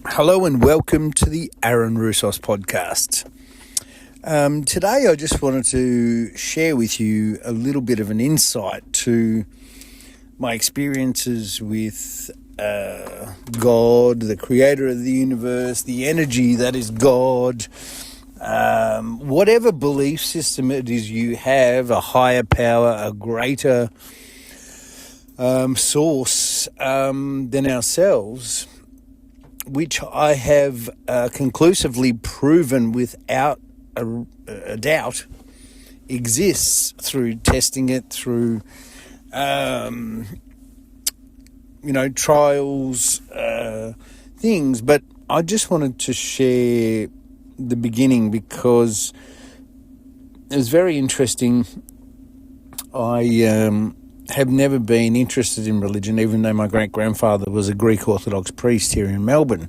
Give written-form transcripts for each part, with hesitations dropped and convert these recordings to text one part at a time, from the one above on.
Hello and welcome to the Aaron Roussos podcast. Today I just wanted to share with you a little bit of an insight to my experiences with God, the creator of the universe, the energy that is God, whatever belief system it is you have, a higher power, a greater source than ourselves, which I have conclusively proven without a doubt exists through testing it, through trials, things. But I just wanted to share the beginning because it was very interesting. I have never been interested in religion, even though my great-grandfather was a Greek Orthodox priest here in Melbourne,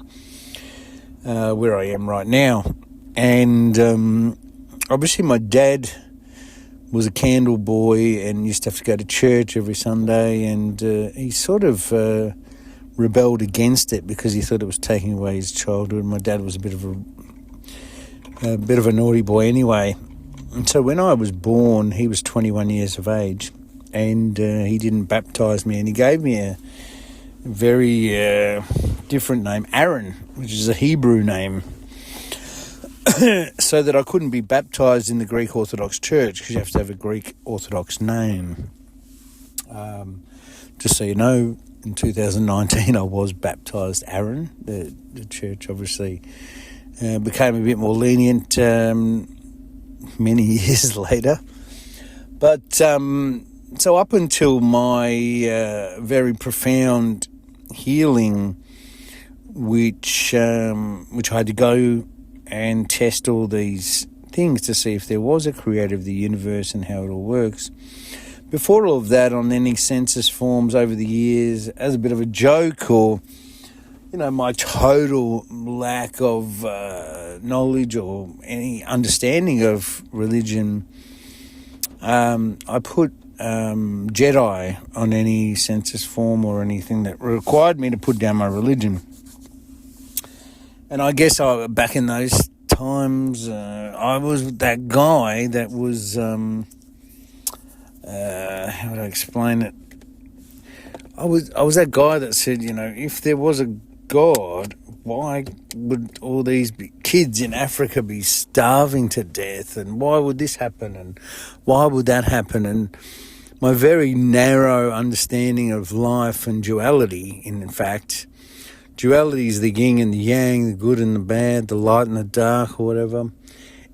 where I am right now. And obviously my dad was a candle boy and used to have to go to church every Sunday, and he sort of rebelled against it because he thought it was taking away his childhood. My dad was a bit of a naughty boy anyway. And so when I was born, he was 21 years of age. And he didn't baptise me, and he gave me a very different name, Aaron, which is a Hebrew name, so that I couldn't be baptised in the Greek Orthodox Church because you have to have a Greek Orthodox name. Just so you know, in 2019 I was baptised Aaron. The church obviously became a bit more lenient many years later. But so up until my very profound healing, which I had to go and test all these things to see if there was a creator of the universe and how it all works. Before all of that, on any census forms over the years, as a bit of a joke or, my total lack of knowledge or any understanding of religion, I put Jedi on any census form or anything that required me to put down my religion. And I guess back in those times, I was that guy that was, how would I explain it? I was that guy that said, if there was a God, why would all these kids in Africa be starving to death? And why would this happen? And why would that happen? And my very narrow understanding of life and duality, in fact, duality is the yin and the yang, the good and the bad, the light and the dark, or whatever.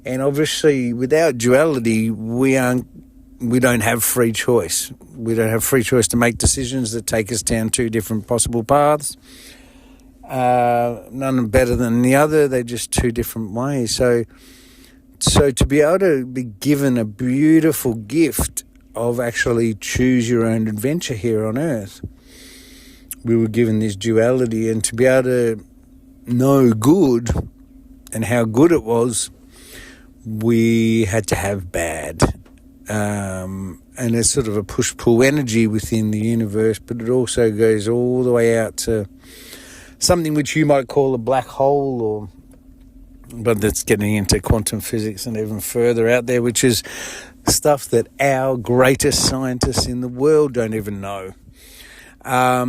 And obviously, without duality, we don't have free choice. We don't have free choice to make decisions that take us down two different possible paths. None are better than the other. They're just two different ways. So to be able to be given a beautiful gift of actually choose your own adventure here on earth, we were given this duality, and to be able to know good and how good it was, we had to have bad. And there's sort of a push-pull energy within the universe, but it also goes all the way out to something which you might call a black hole, but that's getting into quantum physics and even further out there, which is stuff that our greatest scientists in the world don't even know,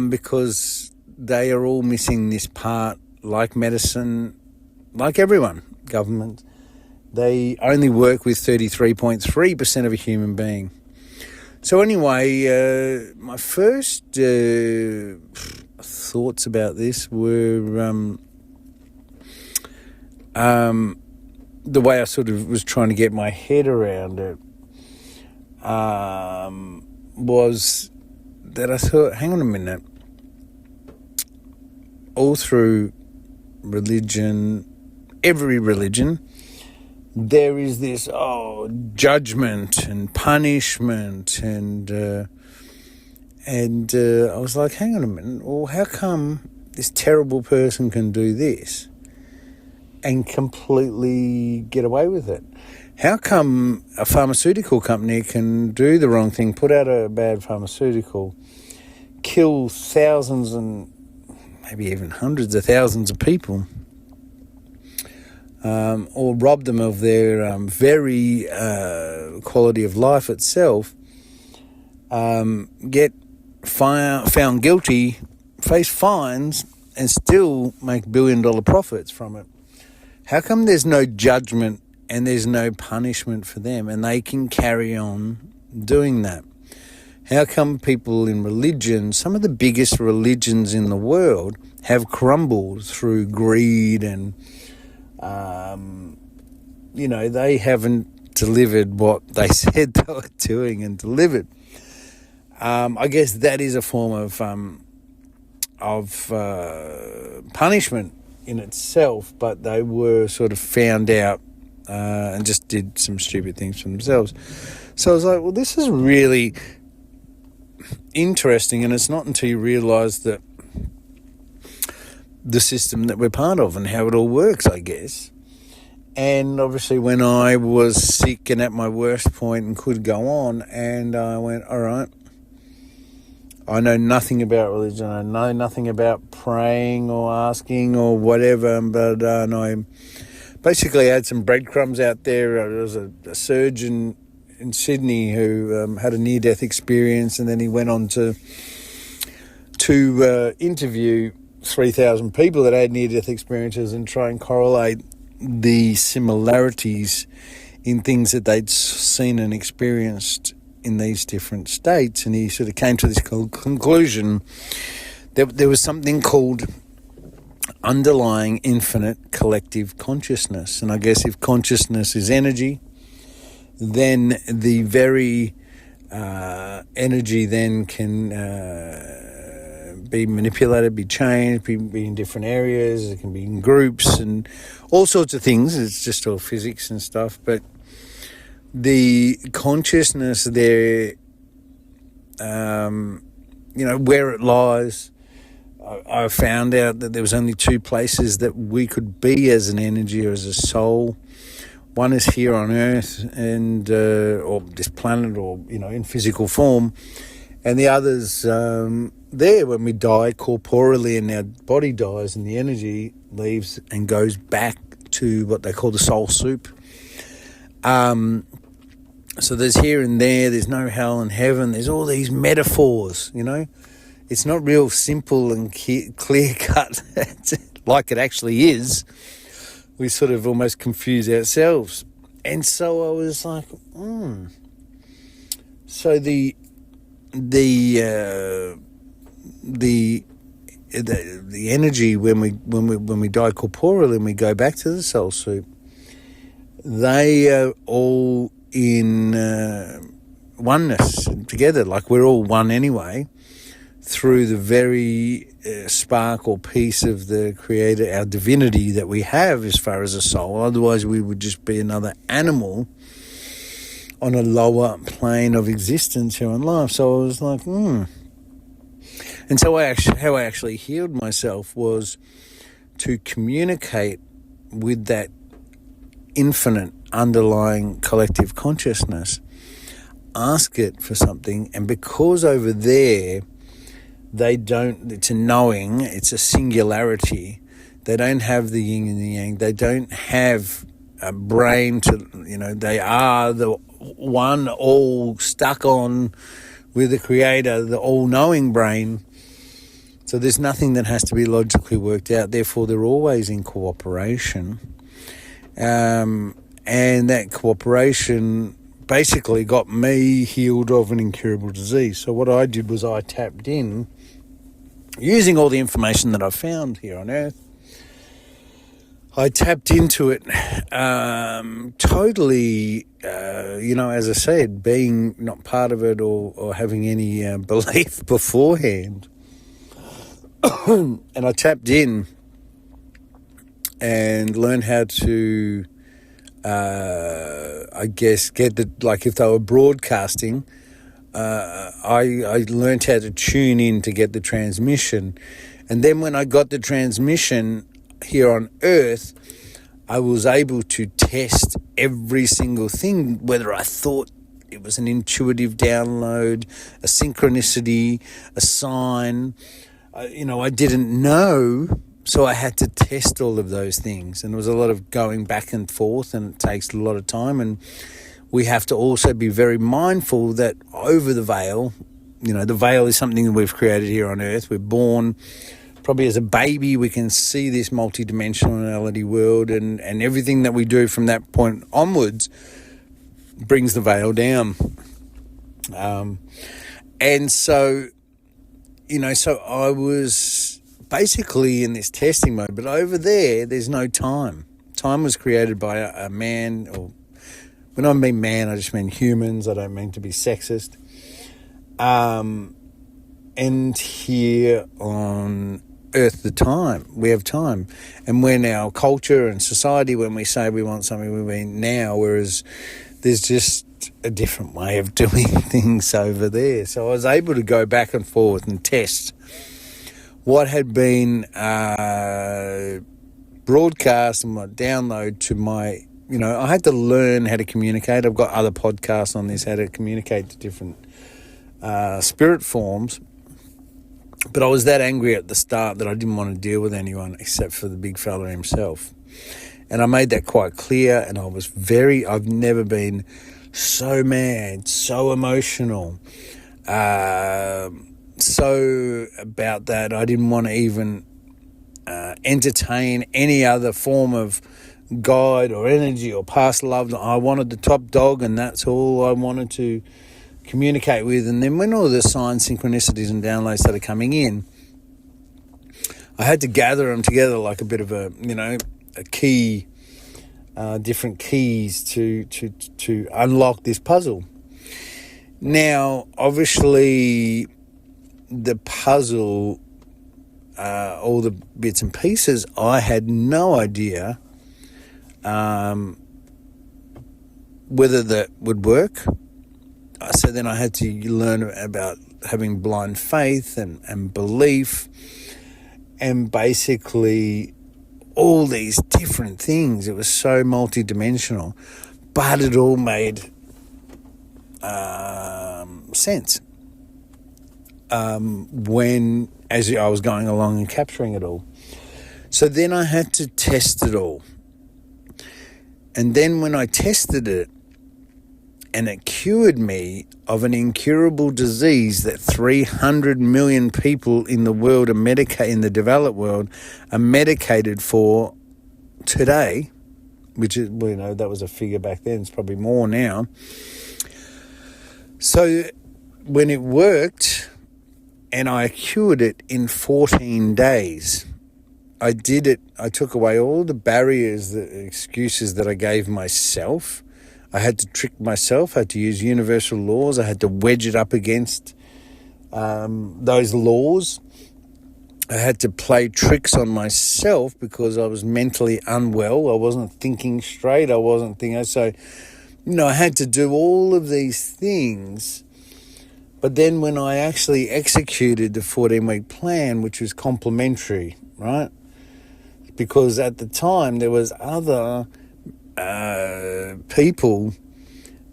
because they are all missing this part, like medicine, like everyone, government. They only work with 33.3% of a human being. So anyway, my first thoughts about this were the way I sort of was trying to get my head around it was that I thought, hang on a minute, all through religion, every religion, there is this judgment and punishment, and I was like, hang on a minute, well, how come this terrible person can do this and completely get away with it? How come a pharmaceutical company can do the wrong thing, put out a bad pharmaceutical, kill thousands and maybe even hundreds of thousands of people, or robbed them of their very quality of life itself, get found guilty, face fines, and still make billion-dollar profits from it. How come there's no judgment and there's no punishment for them, and they can carry on doing that? How come people in religion, some of the biggest religions in the world, have crumbled through greed and, they haven't delivered what they said they were doing and delivered? I guess that is a form of punishment in itself, but they were sort of found out and just did some stupid things for themselves. So I was like, well, this is really interesting, and it's not until you realise that the system that we're part of and how it all works, I guess. And obviously when I was sick and at my worst point and could go on, and I went, all right, I know nothing about religion, I know nothing about praying or asking or whatever, but I basically had some breadcrumbs out there. There was a surgeon in Sydney who had a near-death experience, and then he went on to interview 3,000 people that had near-death experiences and try and correlate the similarities in things that they'd seen and experienced in these different states. And he sort of came to this conclusion that there was something called underlying infinite collective consciousness. And I guess if consciousness is energy, then the very energy then can be manipulated, be changed, be in different areas. It can be in groups and all sorts of things. It's just all physics and stuff. But the consciousness there, where it lies, I found out that there was only two places that we could be as an energy or as a soul. One is here on Earth and or this planet, or in physical form, and the other's there when we die corporeally and our body dies and the energy leaves and goes back to what they call the soul soup. So there's here and there's no hell and heaven, there's all these metaphors, It's not real simple and clear cut like it actually is. We sort of almost confuse ourselves. And so I was like, So the energy when we die corporeally and we go back to the soul soup, they are all in oneness together, like we're all one anyway, through the very spark or piece of the Creator, our divinity that we have as far as a soul. Otherwise we would just be another animal on a lower plane of existence here on life. So I was like, And so how I actually healed myself was to communicate with that infinite underlying collective consciousness, ask it for something, and because over there it's a knowing, it's a singularity, they don't have the yin and the yang, they don't have a brain to, they are the one all stuck on with the Creator, the all-knowing brain. So there's nothing that has to be logically worked out, therefore they're always in cooperation. And that cooperation basically got me healed of an incurable disease. So what I did was I tapped in, using all the information that I found here on Earth, I tapped into it totally, as I said, being not part of it or having any belief beforehand. And I tapped in and learned how to, get if they were broadcasting, I learned how to tune in to get the transmission. And then when I got the transmission here on Earth, I was able to test every single thing, whether I thought it was an intuitive download, a synchronicity, a sign, I didn't know, so I had to test all of those things. And there was a lot of going back and forth, and it takes a lot of time. And we have to also be very mindful that over the veil, the veil is something that we've created here on Earth. We're born, probably as a baby, we can see this multidimensionality world, and everything that we do from that point onwards brings the veil down. And so, so I was basically in this testing mode, but over there's no time. Time was created by a man, or when I mean man, I just mean humans. I don't mean to be sexist. And here on Earth, we have time. And when our culture and society, when we say we want something, we mean now, whereas there's just a different way of doing things over there. So I was able to go back and forth and test what had been broadcast and my download to my, I had to learn how to communicate. I've got other podcasts on this, how to communicate to different spirit forms. But I was that angry at the start that I didn't want to deal with anyone except for the big fella himself. And I made that quite clear, and I've never been so mad, so emotional, so about that. I didn't want to even entertain any other form of guide or energy or past love. I wanted the top dog, and that's all I wanted to communicate with. And then when all the signs, synchronicities and downloads started coming in, I had to gather them together like a bit of a key, different keys to unlock this puzzle. Now, obviously, the puzzle, all the bits and pieces, I had no idea whether that would work. So then I had to learn about having blind faith and belief, and basically all these different things. It was so multidimensional, but it all made sense as I was going along and capturing it all. So then I had to test it all. And then when I tested it, and it cured me of an incurable disease that 300 million people in the world in the developed world are medicated for today, which is, that was a figure back then. It's probably more now. So when it worked, and I cured it in 14 days, I did it. I took away all the barriers, the excuses that I gave myself. I had to trick myself. I had to use universal laws. I had to wedge it up against those laws. I had to play tricks on myself because I was mentally unwell. I wasn't thinking straight. I wasn't thinking. So, I had to do all of these things. But then when I actually executed the 14-week plan, which was complementary, right? Because at the time there was other people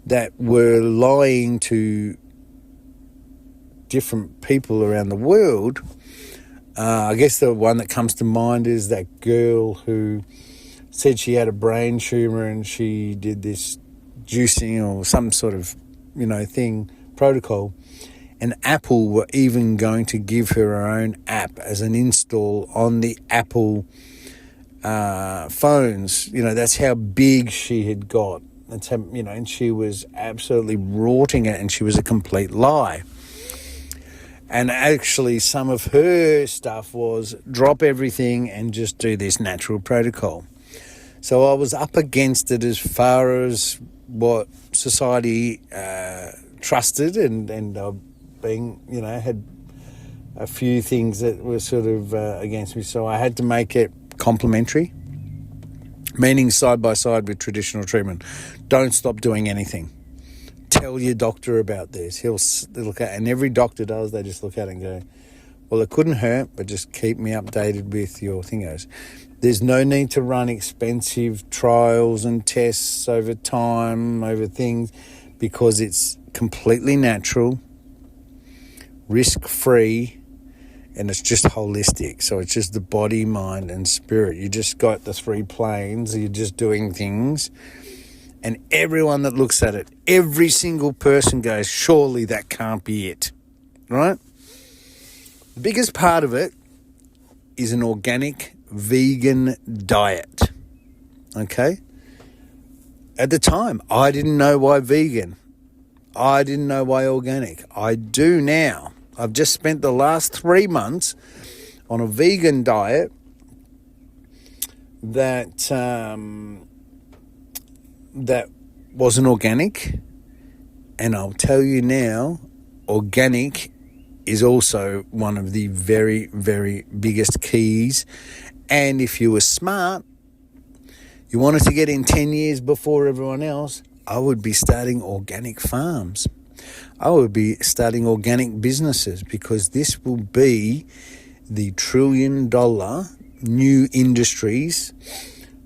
that were lying to different people around the world. I guess the one that comes to mind is that girl who said she had a brain tumor and she did this juicing or some sort of, protocol. And Apple were even going to give her her own app as an install on the Apple phones. That's how big she had got. That's how, and she was absolutely rorting it, and she was a complete lie. And actually some of her stuff was drop everything and just do this natural protocol. So I was up against it as far as what society trusted, and being, had a few things that were sort of against me. So I had to make it complementary, meaning side by side with traditional treatment. Don't stop doing anything. Tell your doctor about this. He'll look at, and every doctor does, they just look at it and go, well, it couldn't hurt, but just keep me updated with your thingos. There's no need to run expensive trials and tests over time, over things, because it's completely natural, risk-free, and it's just holistic. So it's just the body, mind, and spirit. You just got the three planes. You're just doing things. And everyone that looks at it, every single person goes, surely that can't be it, right? The biggest part of it is an organic vegan diet, okay? At the time, I didn't know why vegan. I didn't know why organic. I do now. I've just spent the last 3 months on a vegan diet that that wasn't organic. And I'll tell you now, organic is also one of the very, very biggest keys. And if you were smart, you wanted to get in 10 years before everyone else, I would be starting organic farms. I would be starting organic businesses, because this will be the $1 trillion new industries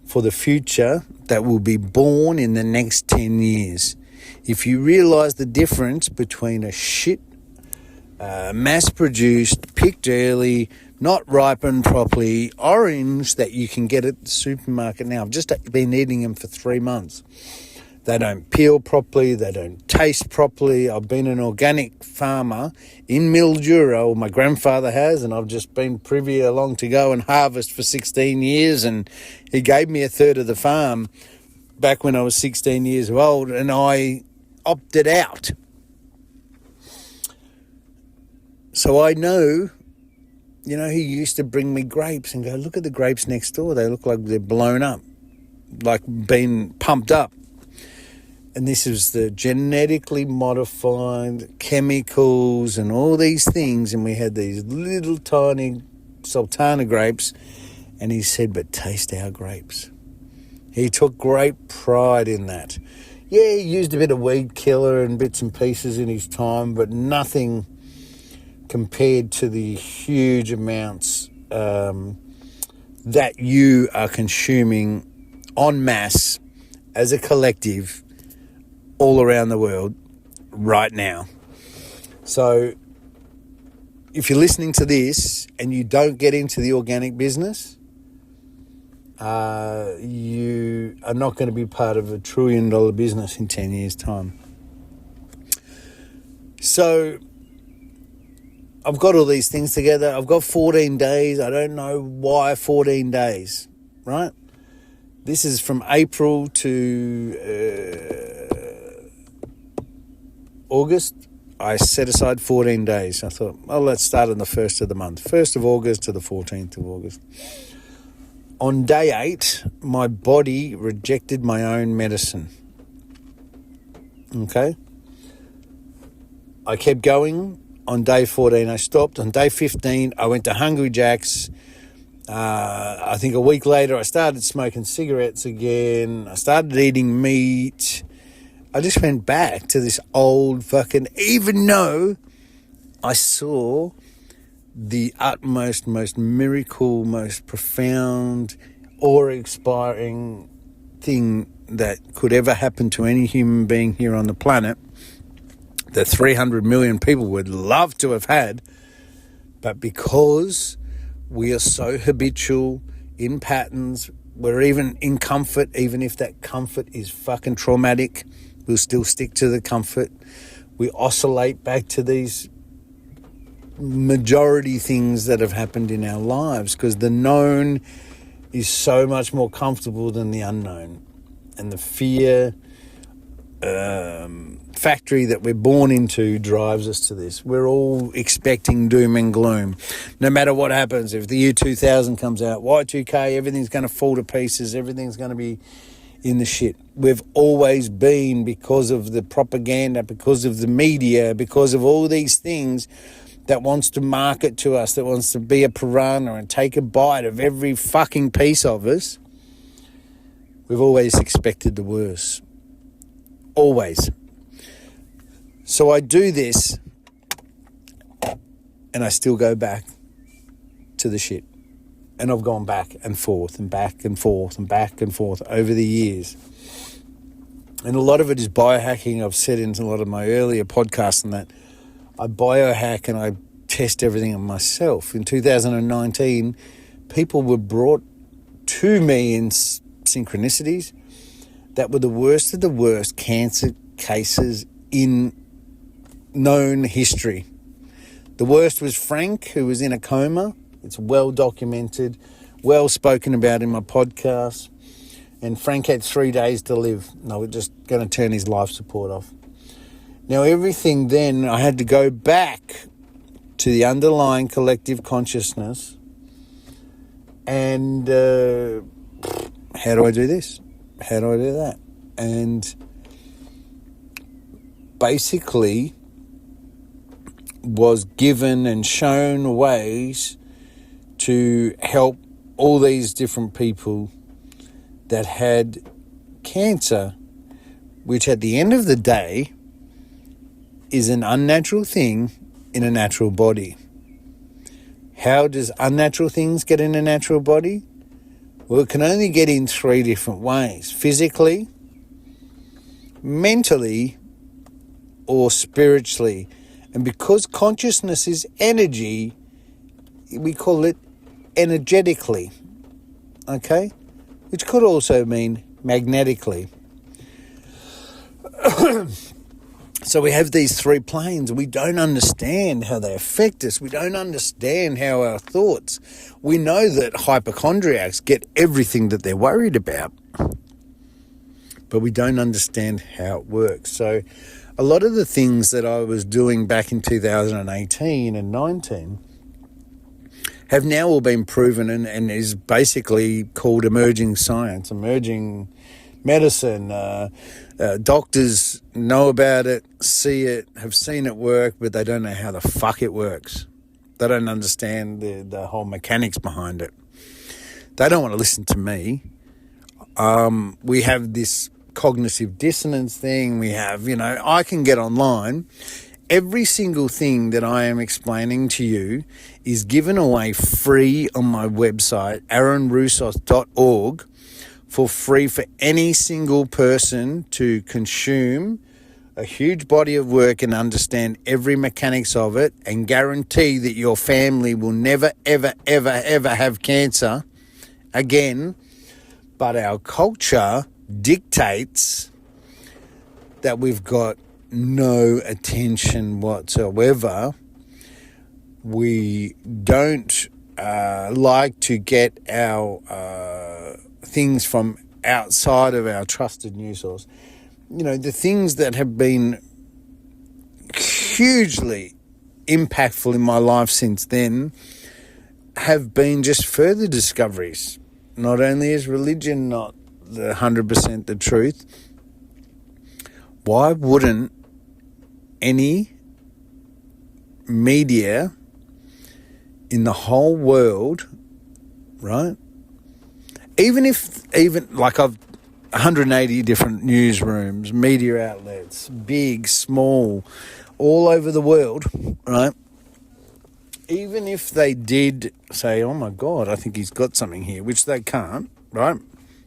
for the future that will be born in the next 10 years. If you realise the difference between a shit, mass-produced, picked early, not ripened properly, orange that you can get at the supermarket now. I've just been eating them for 3 months. They don't peel properly. They don't taste properly. I've been an organic farmer in Mildura, or my grandfather has, and I've just been privy along to go and harvest for 16 years, and he gave me a third of the farm back when I was 16 years old, and I opted out. So I know, he used to bring me grapes and go, look at the grapes next door. They look like they're blown up, like being pumped up. And this is the genetically modified chemicals and all these things. And we had these little tiny sultana grapes. And he said, but taste our grapes. He took great pride in that. Yeah, he used a bit of weed killer and bits and pieces in his time, but nothing compared to the huge amounts that you are consuming en masse as a collective all around the world right now. So if you're listening to this and you don't get into the organic business, you are not going to be part of a $1 trillion business in 10 years' time. So I've got all these things together. I've got 14 days. I don't know why 14 days, right? This is from April to August. I set aside 14 days. I thought, well, let's start on the 1st of the month, 1st of August to the 14th of August. On day 8, my body rejected my own medicine. Okay? I kept going. On day 14, I stopped. On day 15, I went to Hungry Jack's. I think a week later, I started smoking cigarettes again. I started eating meat. I just went back to this old fucking... Even though I saw the utmost, most miracle, most profound, awe-inspiring thing that could ever happen to any human being here on the planet, that 300 million people would love to have had, but because we are so habitual in patterns, we're even in comfort, even if that comfort is fucking traumatic, we'll still stick to the comfort. We oscillate back to these majority things that have happened in our lives, because the known is so much more comfortable than the unknown. And the fear factory that we're born into drives us to this. We're all expecting doom and gloom. No matter what happens, if the year 2000 comes out, Y2K, everything's going to fall to pieces, everything's going to be in the shit. We've always been, because of the propaganda, because of the media, because of all these things that wants to market to us, that wants to be a piranha and take a bite of every fucking piece of us, we've always expected the worst. Always. So I do this and I still go back to the shit. And I've gone back and forth and back and forth and back and forth over the years. And a lot of it is biohacking. I've said in a lot of my earlier podcasts and that I biohack and I test everything on myself. In 2019, people were brought to me in synchronicities that were the worst of the worst cancer cases in known history. The worst was Frank, who was in a coma. It's well documented, well spoken about in my podcast. And Frank had 3 days to live. They were just going to turn his life support off. Now, everything then, I had to go back to the underlying collective consciousness and how do I do this? How do I do that? And basically was given and shown ways to help all these different people that had cancer, which at the end of the day is an unnatural thing in a natural body. How does unnatural things get in a natural body? Well, it can only get in 3 different ways: physically, mentally, or spiritually. And because consciousness is energy, we call it energetically, okay? Which could also mean magnetically. So we have these 3 planes. We don't understand how they affect us. We don't understand how our thoughts. We know that hypochondriacs get everything that they're worried about, but we don't understand how it works. So a lot of the things that I was doing back in 2018 and 19 have now all been proven and is basically called emerging science, emerging medicine. Doctors know about it, see it, have seen it work, but they don't know how the fuck it works. They don't understand the whole mechanics behind it. They don't want to listen to me. We have this cognitive dissonance thing. We have, I can get online. Every single thing that I am explaining to you is given away free on my website, aaronroussos.org, for free for any single person to consume a huge body of work and understand every mechanics of it, and guarantee that your family will never, ever, ever, ever have cancer again. But our culture dictates that we've got no attention whatsoever. We don't like to get our things from outside of our trusted news source. The things that have been hugely impactful in my life since then have been just further discoveries. Not only is religion not the 100% the truth, why wouldn't any media in the whole world, right? Even I've 180 different newsrooms, media outlets, big, small, all over the world, right? Even if they did say, oh my God, I think he's got something here, which they can't, right?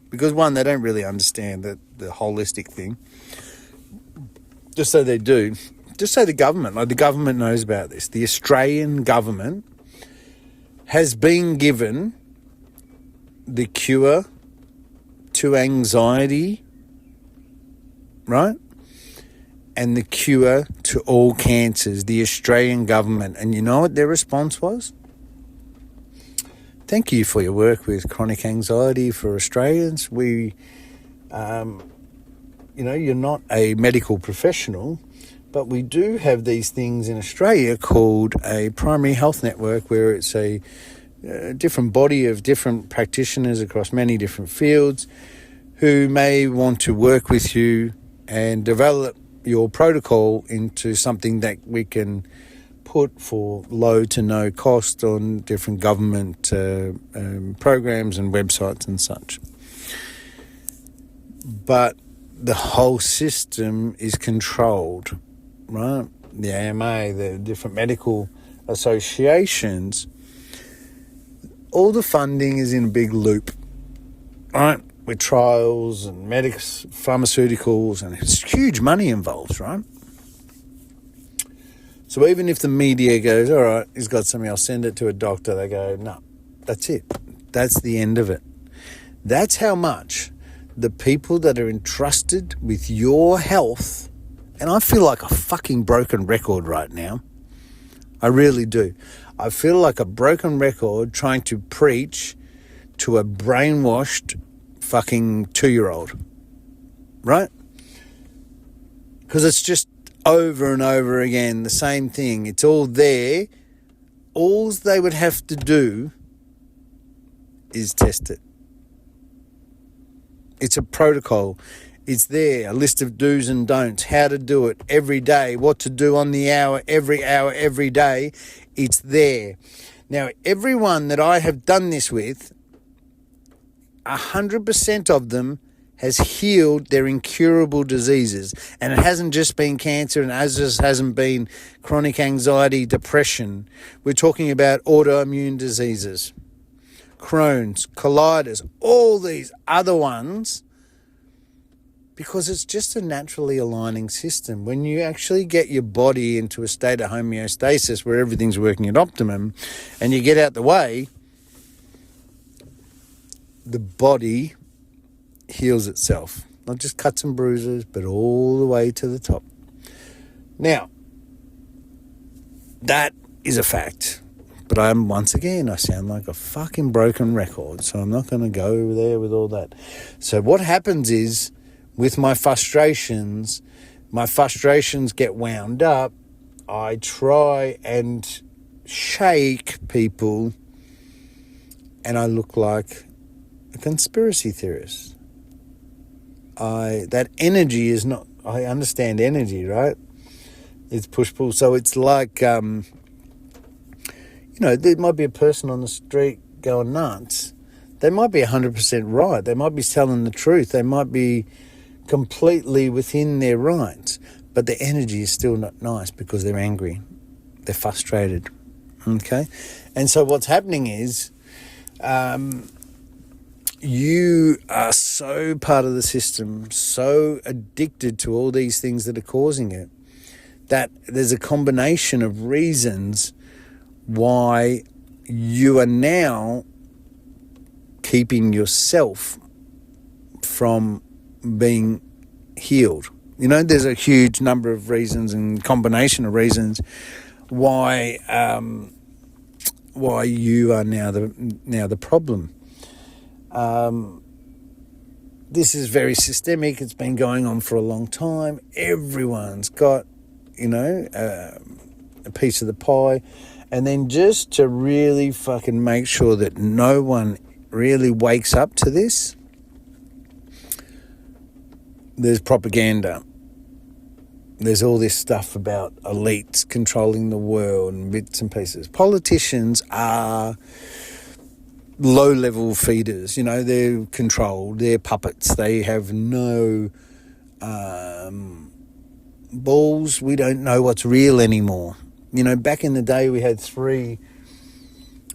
Because one, they don't really understand the holistic thing. Just so they do. Just say the government, the government knows about this. The Australian government has been given the cure to anxiety, right? And the cure to all cancers, the Australian government. And you know what their response was? Thank you for your work with chronic anxiety for Australians. We, you're not a medical professional, but we do have these things in Australia called a primary health network, where it's a different body of different practitioners across many different fields who may want to work with you and develop your protocol into something that we can put for low to no cost on different government programs and websites and such. But the whole system is controlled, right? The AMA, the different medical associations, all the funding is in a big loop, right? With trials and pharmaceuticals, and it's huge money involved, right? So even if the media goes, all right, he's got something, I'll send it to a doctor, they go, no, that's it. That's the end of it. That's how much the people that are entrusted with your health, and I feel like a fucking broken record right now. I really do. I feel like a broken record trying to preach to a brainwashed fucking 2-year-old, right? Because it's just over and over again, the same thing. It's all there. All they would have to do is test it. It's a protocol. It's there, a list of do's and don'ts, how to do it every day, what to do on the hour, every day. It's there. Now, everyone that I have done this with, 100% of them has healed their incurable diseases. And it hasn't just been cancer, and it just hasn't been chronic anxiety, depression. We're talking about autoimmune diseases, Crohn's, colitis, all these other ones, because it's just a naturally aligning system. When you actually get your body into a state of homeostasis where everything's working at optimum and you get out the way, the body heals itself. Not just cuts and bruises, but all the way to the top. Now, that is a fact. But I sound like a fucking broken record, so I'm not going to go there with all that. So what happens is, with my frustrations get wound up. I try and shake people, and I look like a conspiracy theorist. That energy is not... I understand energy, right? It's push-pull. So it's like... there might be a person on the street going nuts. They might be 100% right. They might be telling the truth. They might be completely within their rights. But the energy is still not nice because they're angry. They're frustrated. Okay? And so what's happening is you are so part of the system, so addicted to all these things that are causing it, that there's a combination of reasons why you are now keeping yourself from being healed. There's a huge number of reasons and combination of reasons why you are now the problem. This is very systemic. It's been going on for a long time. Everyone's got, a piece of the pie. And then just to really fucking make sure that no one really wakes up to this, there's propaganda. There's all this stuff about elites controlling the world and bits and pieces. Politicians are low-level feeders. They're controlled. They're puppets. They have no balls. We don't know what's real anymore. Back in the day, we had three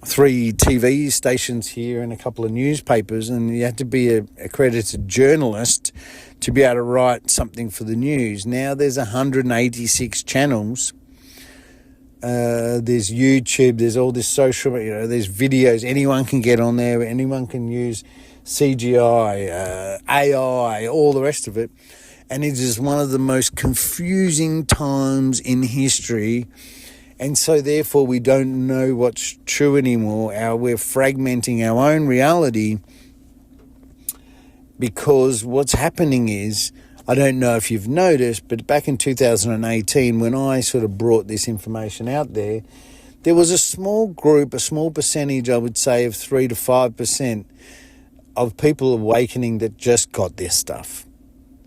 TV stations here and a couple of newspapers, and you had to be an accredited journalist to be able to write something for the news. Now there's 186 channels. There's YouTube. There's all this social, there's videos. Anyone can get on there. Anyone can use CGI, AI, all the rest of it. And it is one of the most confusing times in history. And so therefore we don't know what's true anymore. We're fragmenting our own reality, because what's happening is, I don't know if you've noticed, but back in 2018, when I sort of brought this information out there was a small group, a small percentage, I would say, of 3 to 5% of people awakening that just got this stuff.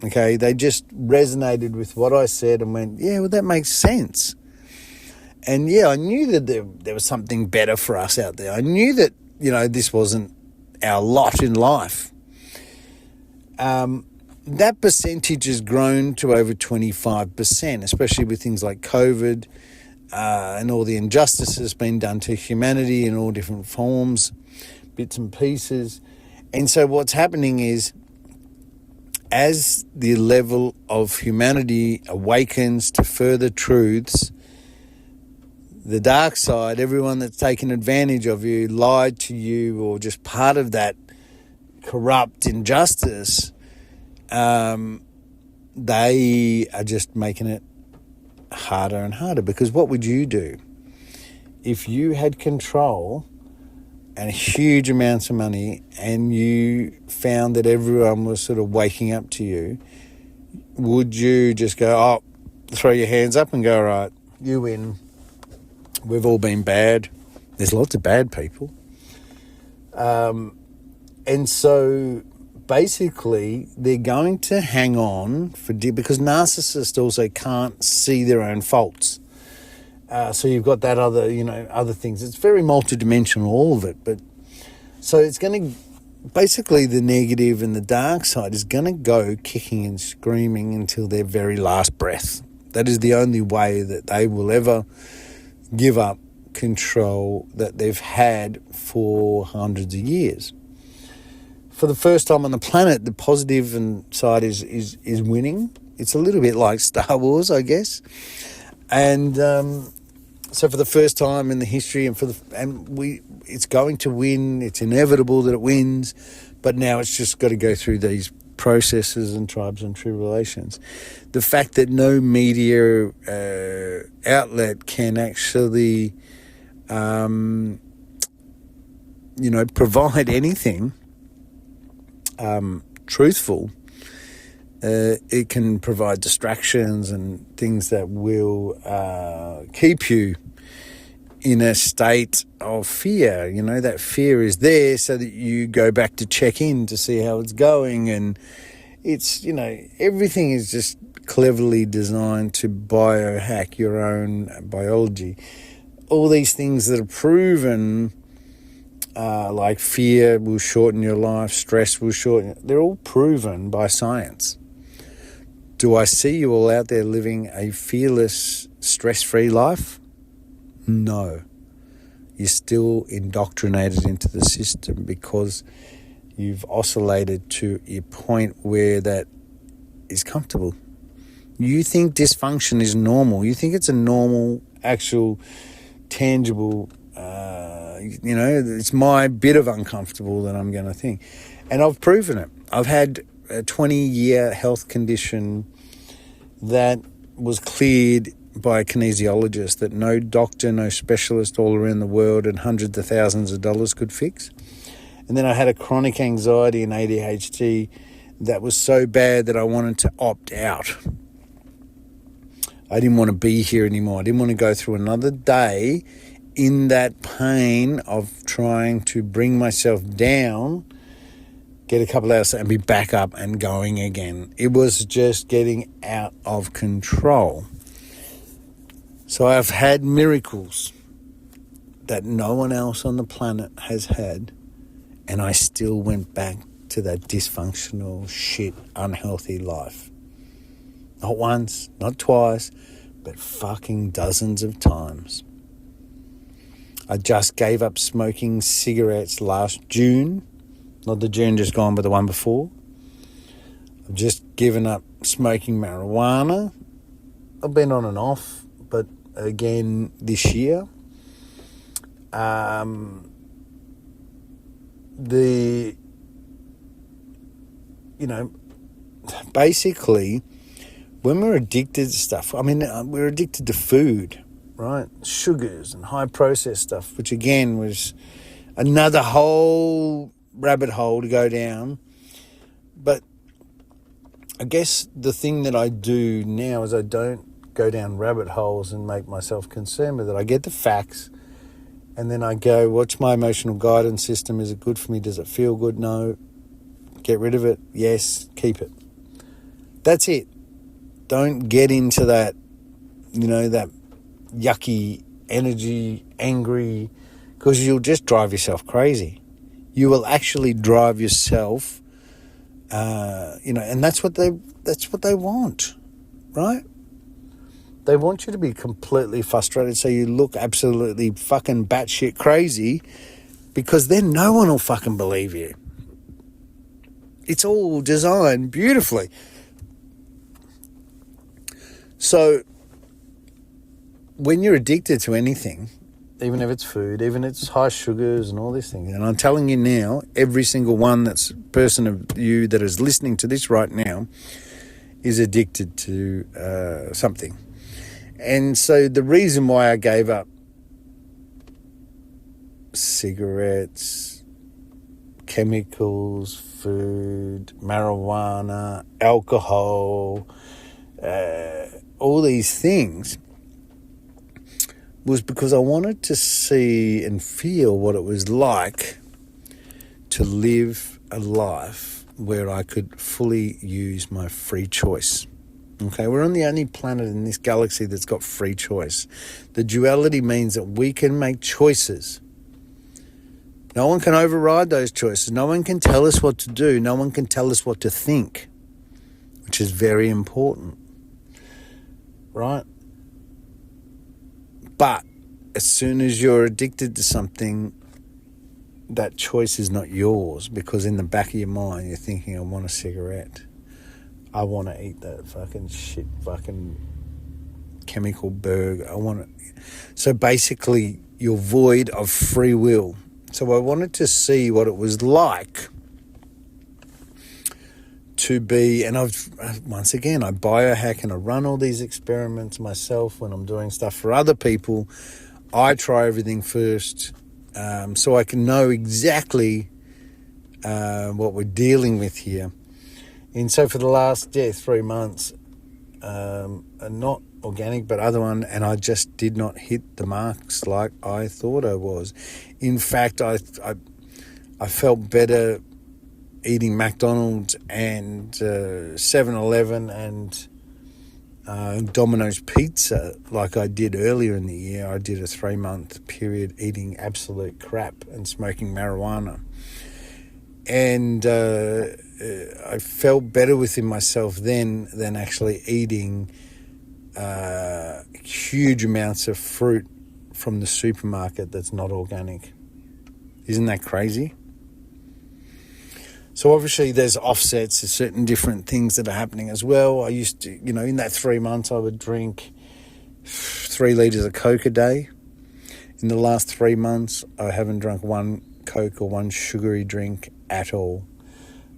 Okay, they just resonated with what I said and went, yeah, well, that makes sense. And yeah, I knew that there was something better for us out there. I knew that, this wasn't our lot in life. That percentage has grown to over 25%, especially with things like COVID and all the injustices being done to humanity in all different forms, bits and pieces. And so what's happening is, as the level of humanity awakens to further truths, The dark side, everyone that's taken advantage of you, lied to you, or just part of that corrupt injustice, they are just making it harder and harder. Because what would you do if you had control and huge amounts of money and you found that everyone was sort of waking up to you? Would you just go, throw your hands up and go, all right, you win. We've all been bad. There's lots of bad people. And so basically they're going to hang on because narcissists also can't see their own faults. So you've got that other things. It's very multidimensional, all of it. But so it's going to, basically the negative and the dark side is going to go kicking and screaming until their very last breath. That is the only way that they will ever give up control that they've had for hundreds of years. For the first time on the planet, the positive side is winning. It's a little bit like Star Wars, I guess. And so for the first time in the history, it's going to win. It's inevitable that it wins, but now it's just got to go through these processes and tribes and tribulations. The fact that no media outlet can actually, provide anything truthful. It can provide distractions and things that will keep you in a state of fear. That fear is there so that you go back to check in to see how it's going. And it's, everything is just cleverly designed to biohack your own biology. All these things that are proven, like fear will shorten your life, stress will shorten, they're all proven by science. Do I see you all out there living a fearless, stress-free life? No. You're still indoctrinated into the system because you've oscillated to a point where that is comfortable. You think dysfunction is normal. You think it's a normal, actual, tangible, it's my bit of uncomfortable that I'm going to think. And I've proven it. I've had a 20-year health condition that was cleared by a kinesiologist that no doctor, no specialist all around the world and hundreds of thousands of dollars could fix. And then I had a chronic anxiety and ADHD that was so bad that I wanted to opt out. I didn't want to be here anymore. I didn't want to go through another day in that pain of trying to bring myself down, get a couple hours and be back up and going again. It was just getting out of control. So I've had miracles that no one else on the planet has had, and I still went back to that dysfunctional, shit, unhealthy life. Not once, not twice, but fucking dozens of times. I just gave up smoking cigarettes last June. Not the June just gone, but the one before. I've just given up smoking marijuana. I've been on and off, but again this year. Basically, when we're addicted to stuff, we're addicted to food, right? Sugars and high processed stuff, which again was another whole rabbit hole to go down. But I guess the thing that I do now is I don't go down rabbit holes and make myself concerned with it. I get the facts and then I go, what's my emotional guidance system? Is it good for me? Does it feel good? No. Get rid of it? Yes. Keep it. That's it. Don't get into that, that yucky energy, angry, because you'll just drive yourself crazy. You will actually drive yourself, and that's what they want, right? They want you to be completely frustrated so you look absolutely fucking batshit crazy, because then no one will fucking believe you. It's all designed beautifully. So when you're addicted to anything, even if it's food, even if it's high sugars and all these things, and I'm telling you now, every single person of you that is listening to this right now is addicted to something. And so the reason why I gave up cigarettes, chemicals, food, marijuana, alcohol, all these things was because I wanted to see and feel what it was like to live a life where I could fully use my free choice. Okay, we're on the only planet in this galaxy that's got free choice. The duality means that we can make choices. No one can override those choices. No one can tell us what to do. No one can tell us what to think, which is very important, right? But as soon as you're addicted to something, that choice is not yours, because in the back of your mind, you're thinking, I want a cigarette. I want to eat that fucking chemical burger. So basically, you're void of free will. So I wanted to see what it was like to be, and I biohack and I run all these experiments myself when I'm doing stuff for other people. I try everything first, so I can know exactly what we're dealing with here. And so for the last 3 months, not organic but other one, and I just did not hit the marks like I thought I was. In fact, I felt better eating McDonald's and 7-Eleven and Domino's pizza like I did earlier in the year. I did a 3-month period eating absolute crap and smoking marijuana. And I felt better within myself then than actually eating huge amounts of fruit from the supermarket that's not organic. Isn't that crazy? So obviously there's offsets, there's certain different things that are happening as well. I used to, in that 3 months I would drink 3 litres of Coke a day. In the last 3 months I haven't drunk one Coke or one sugary drink at all.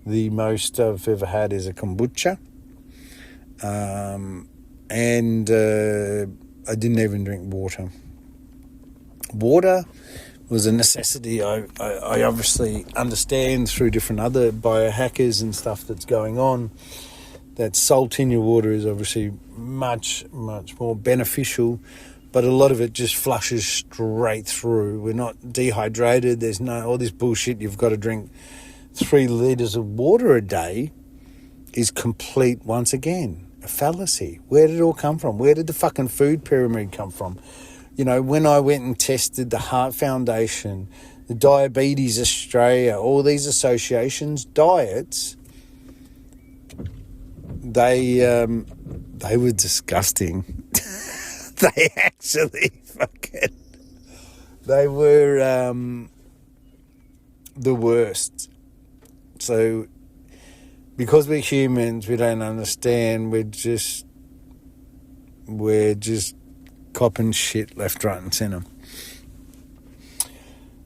The most I've ever had is a kombucha. And I didn't even drink water. Water was a necessity. I obviously understand through different other biohackers and stuff that's going on that salt in your water is obviously much, much more beneficial, but a lot of it just flushes straight through. We're not dehydrated. There's no all this bullshit. You've got to drink 3 litres of water a day is complete, once again, a fallacy. Where did it all come from? Where did the fucking food pyramid come from? When I went and tested the Heart Foundation, the Diabetes Australia, all these associations, diets, they were disgusting. They actually they were the worst. So because we're humans, we don't understand. We're just copping shit left, right, and centre.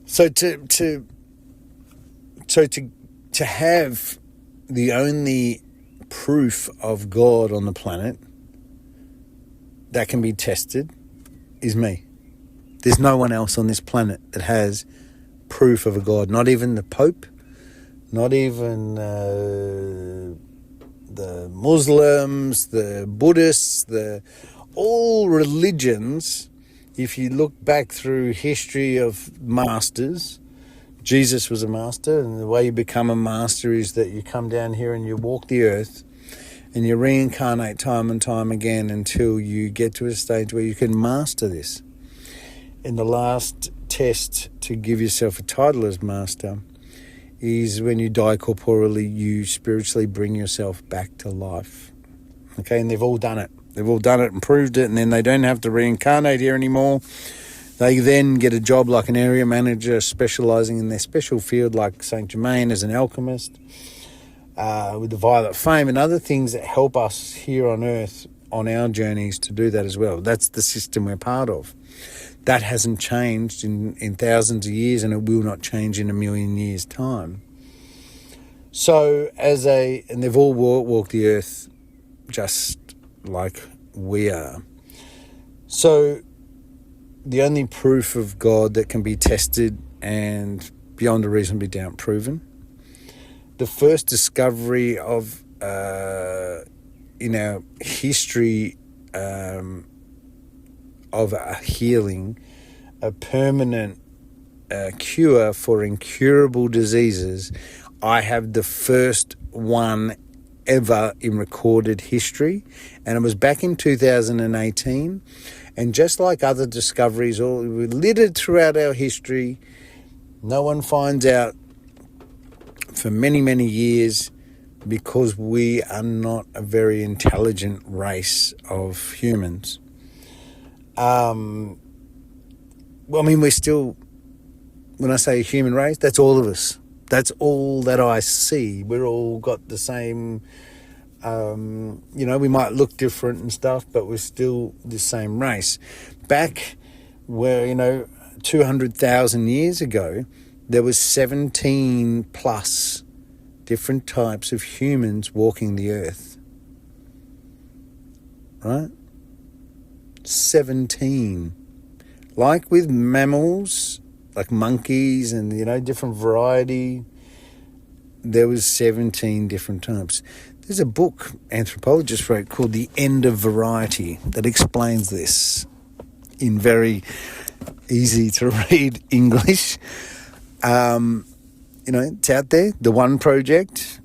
So to have the only proof of God on the planet that can be tested is me. There's no one else on this planet that has proof of a God. Not even the Pope, not even the Muslims, the Buddhists, all religions. If you look back through history of masters, Jesus was a master, and the way you become a master is that you come down here and you walk the earth and you reincarnate time and time again until you get to a stage where you can master this. And the last test to give yourself a title as master is when you die corporally, you spiritually bring yourself back to life. Okay, and they've all done it. They've all done it and proved it, and then they don't have to reincarnate here anymore. They then get a job like an area manager specialising in their special field, like Saint Germain as an alchemist, with the violet flame and other things that help us here on earth on our journeys to do that as well. That's the system we're part of. That hasn't changed in thousands of years, and it will not change in a million years' time. So and they've all walked the earth just like we are. So the only proof of God that can be tested and beyond a reasonable doubt proven, the first discovery of in our history of a healing, a permanent cure for incurable diseases. I have the first one ever in recorded history, and it was back in 2018. And just like other discoveries, all littered throughout our history, no one finds out for many, many years, because we are not a very intelligent race of humans. We're still, when I say human race, that's all of us. That's all that I see. We're all got the same, we might look different and stuff, but we're still the same race. Back where, 200,000 years ago, there was 17 plus different types of humans walking the earth. Right? 17. Like with mammals, like monkeys and, different variety, there was 17 different types. There's a book anthropologists wrote called The End of Variety that explains this in very easy to read English. It's out there. The One Project,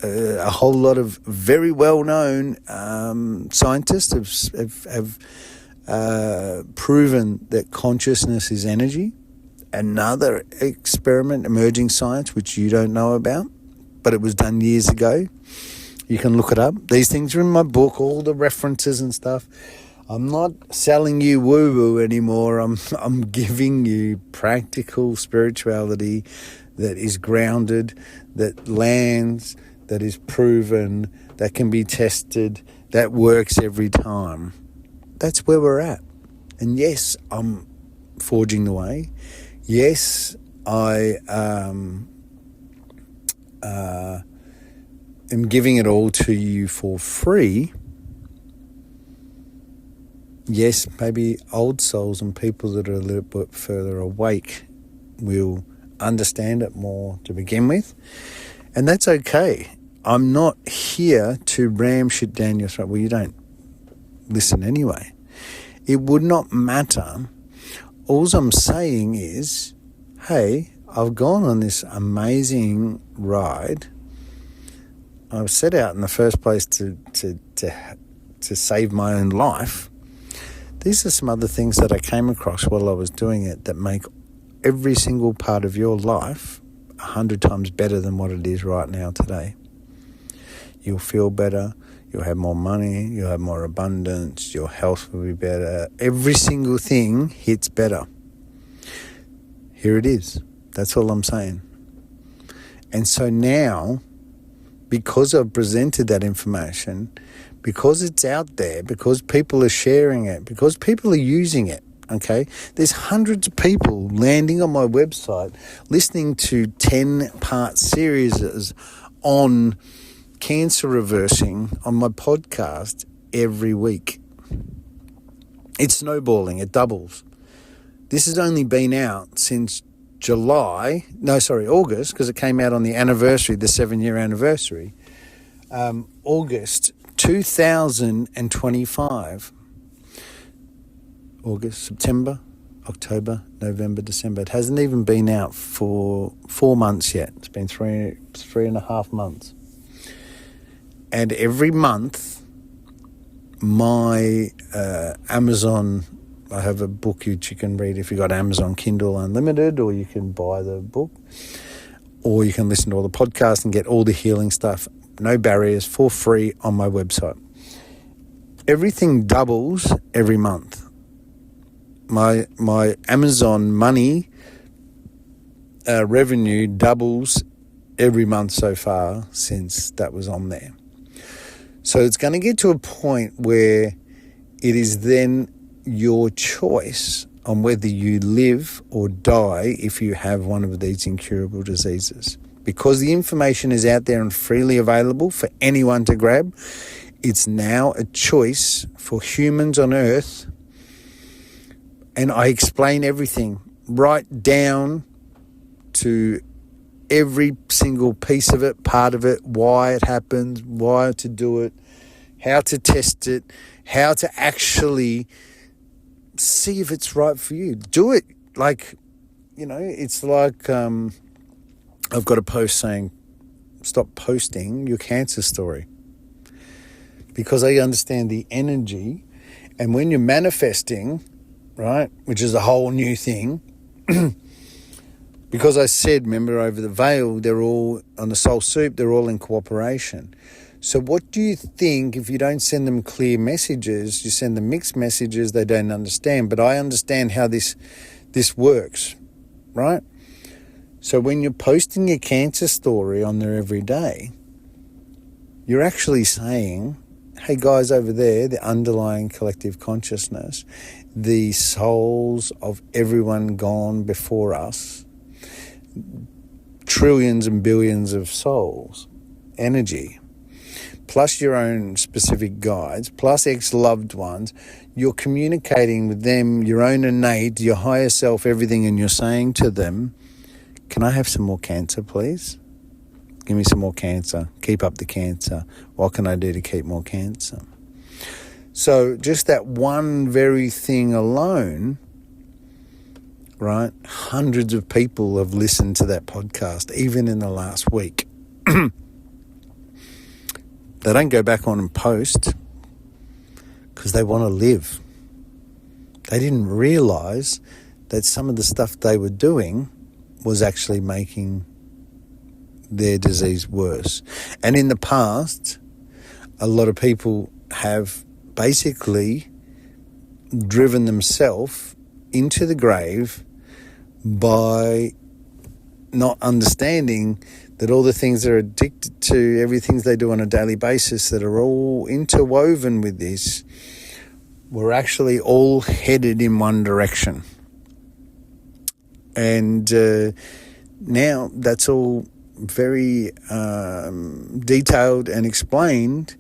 a whole lot of very well-known scientists have proven that consciousness is energy. Another experiment, emerging science, which you don't know about, but it was done years ago. You can look it up. These things are in my book, all the references and stuff. I'm not selling you woo-woo anymore. I'm giving you practical spirituality that is grounded, that lands, that is proven, that can be tested, that works every time. That's where we're at. And yes, I'm forging the way. Yes, I am giving it all to you for free. Yes, maybe old souls and people that are a little bit further awake will understand it more to begin with. And that's okay. I'm not here to ram shit down your throat. Well, you don't listen anyway. It would not matter. All I'm saying is, hey, I've gone on this amazing ride. I've set out in the first place to save my own life. These are some other things that I came across while I was doing it that make every single part of your life 100 times better than what it is right now today. You'll feel better. You'll have more money. You'll have more abundance. Your health will be better. Every single thing hits better. Here it is. That's all I'm saying. And so now, because I've presented that information, because it's out there, because people are sharing it, because people are using it, okay? There's hundreds of people landing on my website, listening to 10-part series on cancer reversing on my podcast every week. It's snowballing. It doubles. This has only been out since August, because it came out on the anniversary, the 7-year anniversary. August 2025. August, September, October, November, December. It hasn't even been out for 4 months yet. It's been three and a half months. And every month, my Amazon, I have a book which you can read if you've got Amazon Kindle Unlimited, or you can buy the book, or you can listen to all the podcasts and get all the healing stuff, no barriers, for free on my website. Everything doubles every month. My Amazon money revenue doubles every month so far since that was on there. So it's going to get to a point where it is then your choice on whether you live or die if you have one of these incurable diseases. Because the information is out there and freely available for anyone to grab, it's now a choice for humans on Earth. And I explain everything right down to every single piece of it, part of it, why it happens, why to do it, how to test it, how to actually see if it's right for you. Do it. It's like I've got a post saying, stop posting your cancer story. Because I understand the energy, and when you're manifesting, right, which is a whole new thing, because I said, remember, over the veil, they're all, on the soul soup, they're all in cooperation. So what do you think if you don't send them clear messages, you send them mixed messages they don't understand? But I understand how this works, right? So when you're posting your cancer story on there every day, you're actually saying, hey guys over there, the underlying collective consciousness, the souls of everyone gone before us, trillions and billions of souls, energy, plus your own specific guides, plus ex-loved ones, you're communicating with them, your own innate, your higher self, everything, and you're saying to them, can I have some more cancer, please? Give me some more cancer. Keep up the cancer. What can I do to keep more cancer? So just that one very thing alone, right? Hundreds of people have listened to that podcast, even in the last week. They don't go back on and post because they want to live. They didn't realise that some of the stuff they were doing was actually making their disease worse. And in the past, a lot of people have basically driven themselves into the grave by not understanding that all the things they're addicted to, everything they do on a daily basis that are all interwoven with this, were actually all headed in one direction. And now that's all very detailed and explained,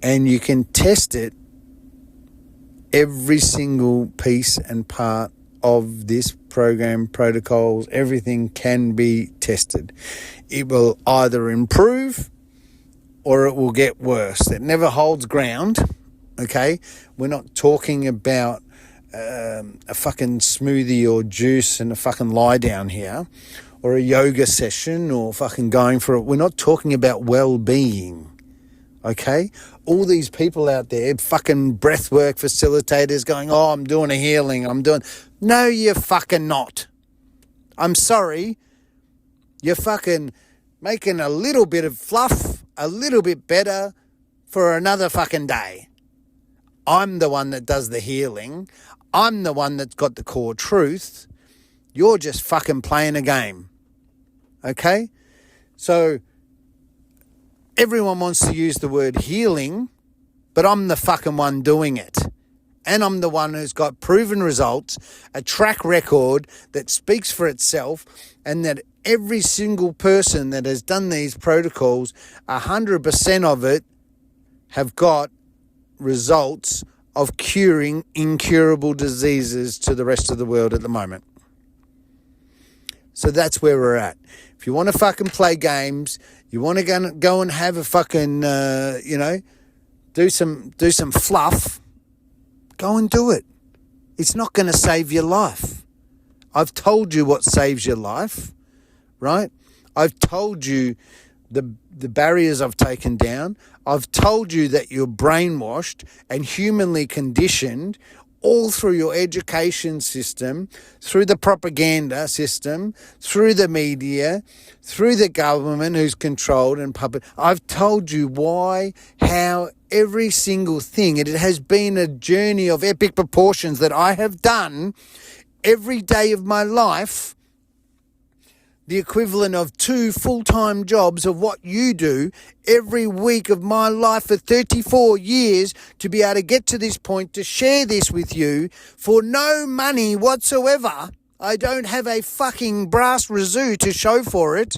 and you can test it, every single piece and part of this program, protocols, everything can be tested. It will either improve or it will get worse. It never holds ground, okay? We're not talking about a fucking smoothie or juice and a fucking lie down here, or a yoga session, or fucking going for it. We're not talking about well-being, okay? All these people out there, fucking breathwork facilitators going, oh, I'm doing a healing, No, you're fucking not. I'm sorry. You're fucking making a little bit of fluff, a little bit better for another fucking day. I'm the one that does the healing. I'm the one that's got the core truth. You're just fucking playing a game. Okay? So everyone wants to use the word healing, but I'm the fucking one doing it. And I'm the one who's got proven results, a track record that speaks for itself, and that every single person that has done these protocols, 100% of it have got results of curing incurable diseases to the rest of the world at the moment. So that's where we're at. If you want to fucking play games, you want to go and have a fucking, do some fluff, go and do it. It's not going to save your life. I've told you what saves your life, right? I've told you the barriers I've taken down. I've told you that you're brainwashed and humanly conditioned all through your education system, through the propaganda system, through the media, through the government who's controlled and puppet. I've told you why, how, every single thing. It has been a journey of epic proportions that I have done every day of my life the equivalent of 2 full-time jobs of what you do every week of my life for 34 years to be able to get to this point, to share this with you for no money whatsoever. I don't have a fucking brass razoo to show for it,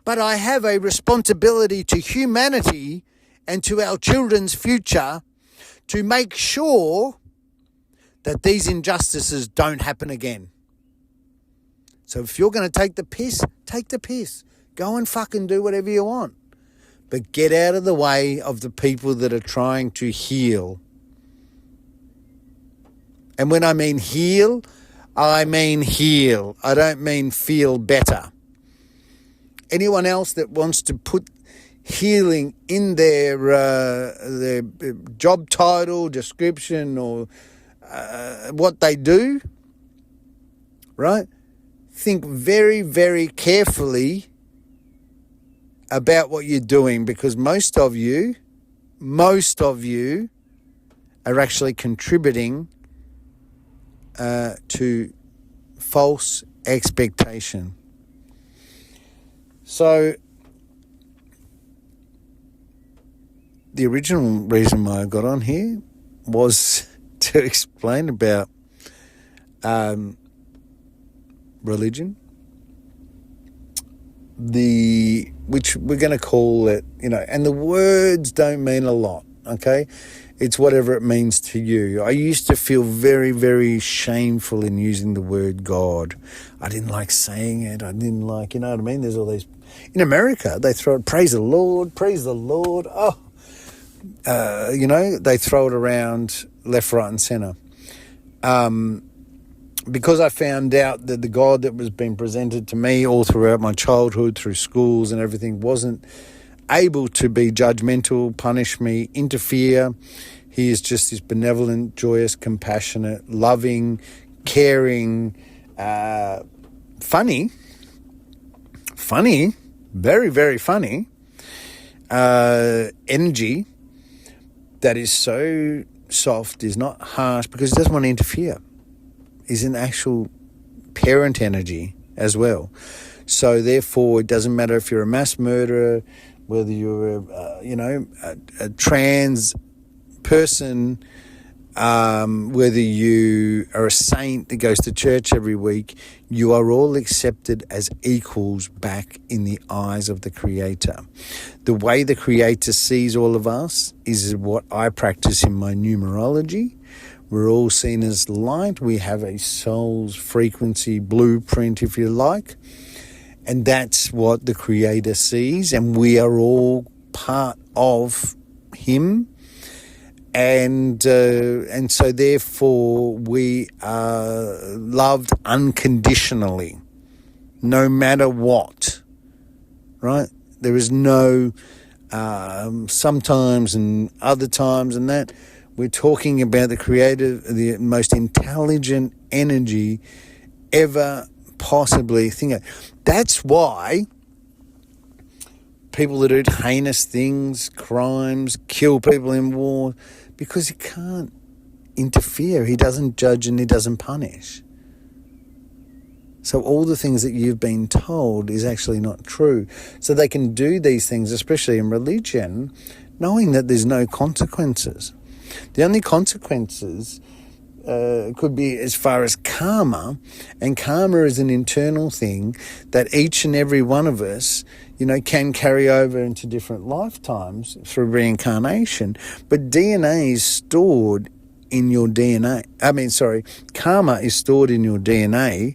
but I have a responsibility to humanity and to our children's future to make sure that these injustices don't happen again. So if you're going to take the piss, take the piss. Go and fucking do whatever you want. But get out of the way of the people that are trying to heal. And when I mean heal, I mean heal. I don't mean feel better. Anyone else that wants to put healing in their job title, description, or what they do, right? Think very, very carefully about what you're doing, because most of you are actually contributing to false expectation. So the original reason why I got on here was to explain about religion, which we're going to call it, and the words don't mean a lot, okay? It's whatever it means to you. I used to feel very, very shameful in using the word God. I didn't like saying it. I didn't like, you know what I mean? There's all these, in America, they throw it, praise the Lord, praise the Lord. Oh, they throw it around left, right and centre. Because I found out that the God that was being presented to me all throughout my childhood, through schools and everything, wasn't able to be judgmental, punish me, interfere. He is just this benevolent, joyous, compassionate, loving, caring, funny, very, very funny energy that is so soft, is not harsh, because he doesn't want to interfere. Is an actual parent energy as well. So therefore, it doesn't matter if you're a mass murderer, whether you're a trans person, whether you are a saint that goes to church every week, you are all accepted as equals back in the eyes of the Creator. The way the Creator sees all of us is what I practice in my numerology. We're all seen as light. We have a soul's frequency blueprint, if you like. And that's what the Creator sees. And we are all part of Him. And so therefore we are loved unconditionally, no matter what, right? There is no sometimes and other times and that. We're talking about the Creator, the most intelligent energy ever possibly think of. That's why people that do heinous things, crimes, kill people in war, because he can't interfere. He doesn't judge and he doesn't punish. So all the things that you've been told is actually not true. So they can do these things, especially in religion, knowing that there's no consequences. The only consequences could be as far as karma, and karma is an internal thing that each and every one of us, can carry over into different lifetimes through reincarnation. But DNA is stored in your DNA. Karma is stored in your DNA,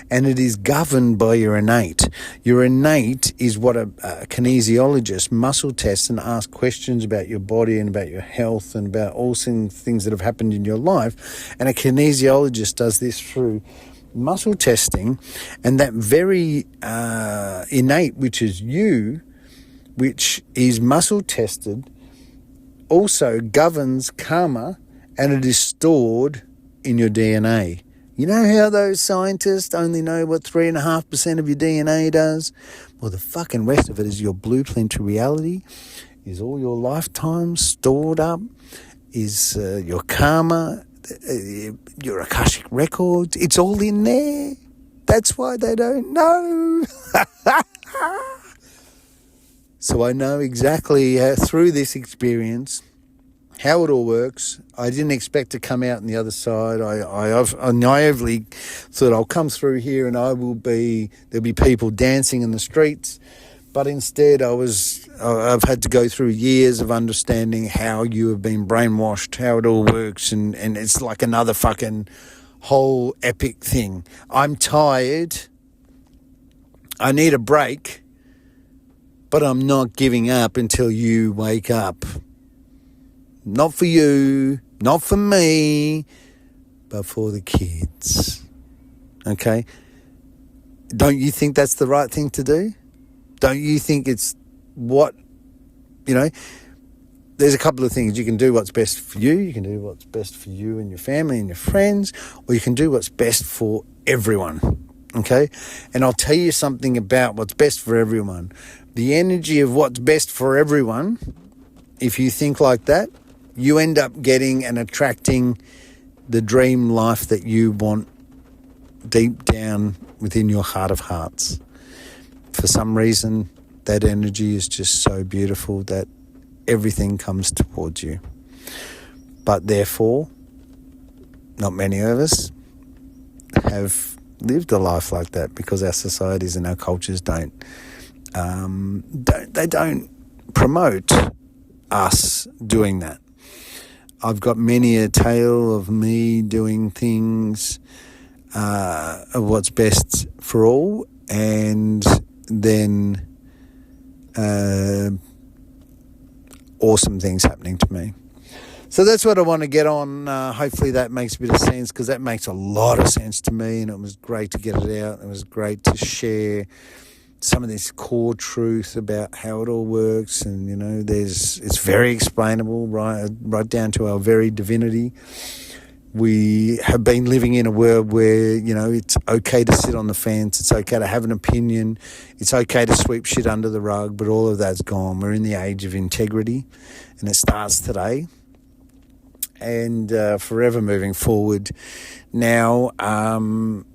and it is governed by your innate. Your innate is what a kinesiologist muscle tests and asks questions about your body and about your health and about all things that have happened in your life. And a kinesiologist does this through muscle testing, and that very innate, which is you, which is muscle tested, also governs karma, and it is stored in your DNA. You know how those scientists only know what 3.5% of your DNA does? Well, the fucking rest of it is your blueprint to reality, is all your lifetimes stored up, is your karma, your Akashic records. It's all in there. That's why they don't know. So I know exactly through this experience how it all works. I didn't expect to come out on the other side. I naively thought I'll come through here and there'll be people dancing in the streets. But instead I've had to go through years of understanding how you have been brainwashed, how it all works, and it's like another fucking whole epic thing. I'm tired. I need a break, but I'm not giving up until you wake up. Not for you, not for me, but for the kids. Okay? Don't you think that's the right thing to do? Don't you think it's there's a couple of things. You can do what's best for you. You can do what's best for you and your family and your friends, or you can do what's best for everyone. Okay? And I'll tell you something about what's best for everyone. The energy of what's best for everyone, if you think like that, you end up getting and attracting the dream life that you want deep down within your heart of hearts. For some reason, that energy is just so beautiful that everything comes towards you. But therefore, not many of us have lived a life like that because our societies and our cultures don't promote us doing that. I've got many a tale of me doing things of what's best for all, and then awesome things happening to me. So that's what I want to get on. Hopefully that makes a bit of sense, because that makes a lot of sense to me, and it was great to get it out. It was great to share some of this core truth about how it all works, and it's very explainable, right down to our very divinity. We have been living in a world where it's okay to sit on the fence, it's okay to have an opinion, it's okay to sweep shit under the rug, but all of that's gone. We're in the age of integrity, and it starts today and forever moving forward. Now,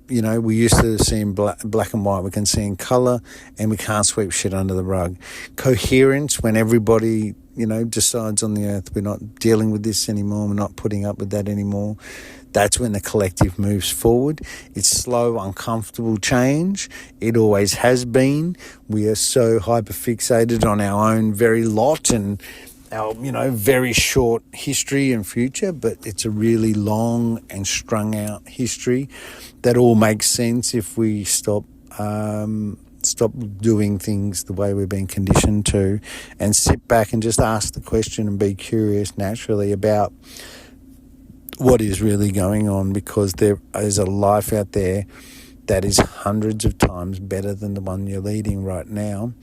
we used to see in black and white. We can see in colour, and we can't sweep shit under the rug. Coherence, when everybody, decides on the earth, we're not dealing with this anymore, we're not putting up with that anymore. That's when the collective moves forward. It's slow, uncomfortable change. It always has been. We are so hyper-fixated on our own very lot and our, very short history and future, but it's a really long and strung out history that all makes sense if we stop doing things the way we've been conditioned to, and sit back and just ask the question and be curious naturally about what is really going on, because there is a life out there that is hundreds of times better than the one you're leading right now.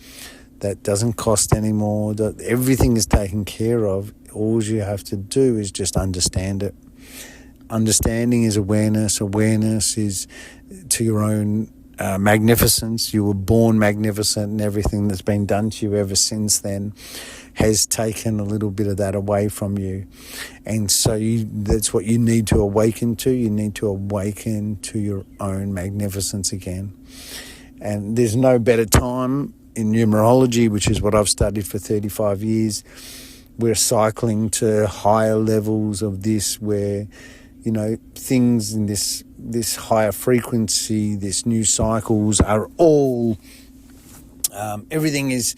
That doesn't cost any more, that everything is taken care of. All you have to do is just understand it. Understanding is awareness. Awareness is to your own magnificence. You were born magnificent, and everything that's been done to you ever since then has taken a little bit of that away from you. And so that's what you need to awaken to. You need to awaken to your own magnificence again. And there's no better time. In numerology, which is what I've studied for 35 years, we're cycling to higher levels of this, where, things in this higher frequency, this new cycles are all, everything is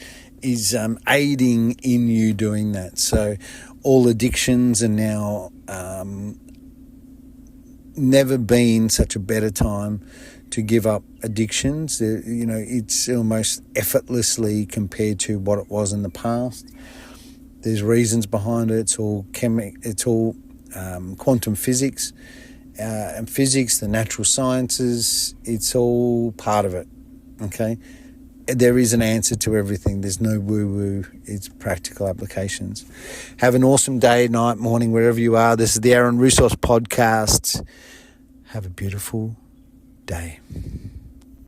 aiding in you doing that. So all addictions are now, never been such a better time to give up addictions. It's almost effortlessly compared to what it was in the past. There's reasons behind it. It's all quantum physics and physics, the natural sciences. It's all part of it. Okay, there is an answer to everything. There's no woo-woo. It's practical applications. Have an awesome day, night, morning, wherever you are. This is the Aaron Roussos Podcast. Have a beautiful day.